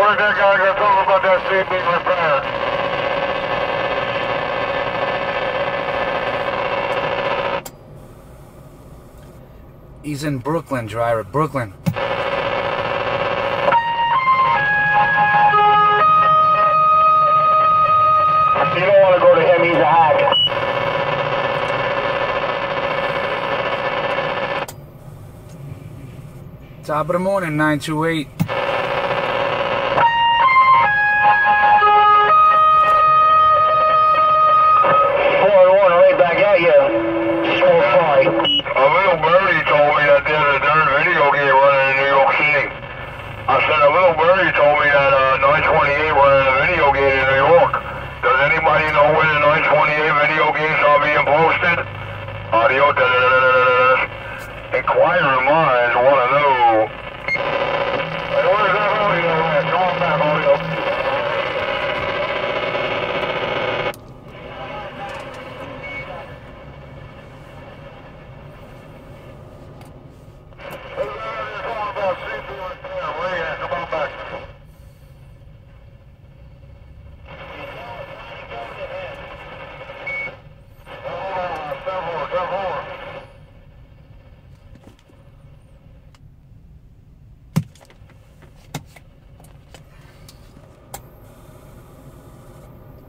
heard that guy got talking about that seat being repaired. He's in Brooklyn, driver. Brooklyn. You don't want to go to him, he's a hack. Top of the morning, 928. Right back at you. So far. A little birdie told me that there's a darn video game running in New York City. I said a little birdie told me that 928 running a video game in New York. Does anybody know when the 928 video games are being posted? Audio. Inquiring minds want to know. Hey, where's that audio at? Come on back, audio.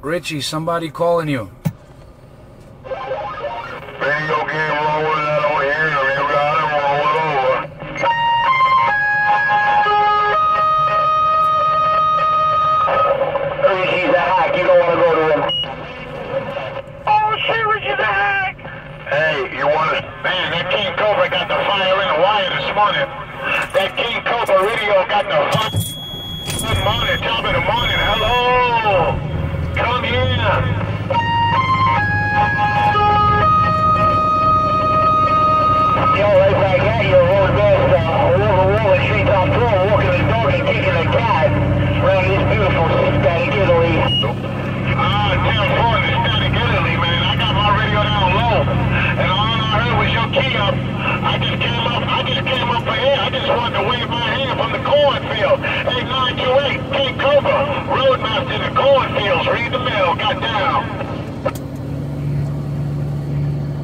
Richie, somebody calling you. Video game rolling that over here. You got it, roll it over. Richie's a hack. You don't want to go to him. Oh shit, Richie's a hack. Hey, you want to... Man, that King Cobra got the fire in the wire this morning. That King Cobra radio got the fire. Good morning, top of the morning. Hello. Come here. Yo, right back at you, road best, rolling treetop floor, walking the dog and kicking the cat around this beautiful static Italy. California, static Italy, man. I got my radio down low, and all I heard was your key up. I just came up for here. I just wanted to wave my hand from the cornfield. Hey, 928, King Cobra, Roadmaster in the cornfields. Read the mail, got down.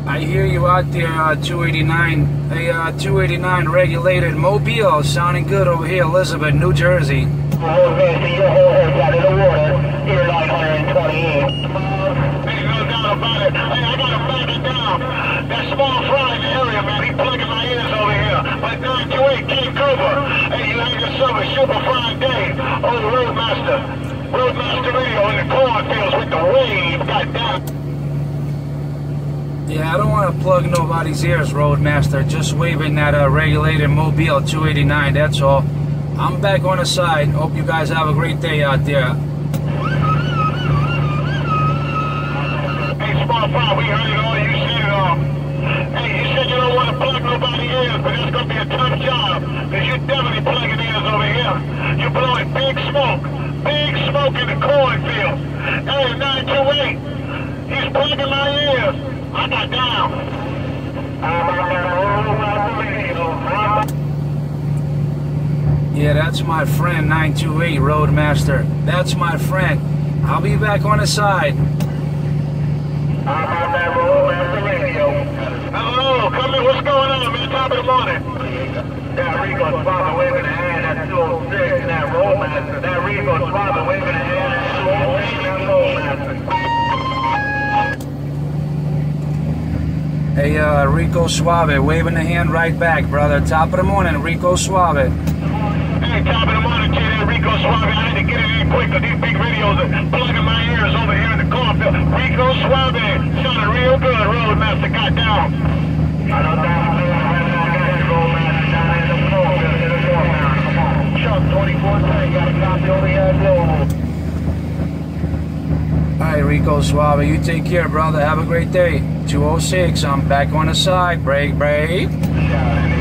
I hear you out there, 289. Hey, 289 regulated Mobile, sounding good over here, Elizabeth, New Jersey. Roadmaster, your whole head's out of the water. Here, 928. Hey, no doubt about it. Hey, I gotta back it down. That small fry in the area, man, he plugging my ears over here. But 928, King Cobra. Hey, you have yourself a super fine day. Oh, Roadmaster. Roadmaster Radio in the cornfields with the wave. Got down. Yeah, I don't want to plug nobody's ears, Roadmaster. Just waving that regulated Mobile 289, that's all. I'm back on the side. Hope you guys have a great day out there. Hey, Small Fry, we heard it all. You said it all. Hey, you said you don't want to plug nobody's ears, but that's going to be a tough job, because you're definitely plugging ears over here. You're blowing big smoke in the cornfield. Hey, 928, he's plugging my ears. I got down. Yeah, that's my friend, 928 Roadmaster. That's my friend. I'll be back on the side. Hello, come in. What's going on, man? Top of the morning. That Rico's father waving a hand at 206 and that Roadmaster. That Rico's father waving a hand at 206 and that Roadmaster. Hey, Rico Suave, waving the hand right back, brother. Top of the morning, Rico Suave. Hey, top of the morning to you, Rico Suave. I had to get it in quick because these big radios are plugging my ears over here in the cornfield. Rico Suave, sounded real good. Roadmaster got down. I don't know how to Roadmaster down in the cornfield in the cornfield. Come on. Chuck 24-10, got a copy over here at Global. All right, Rico Suave, you take care, brother. Have a great day. 206, I'm back on the side. Break. Yeah,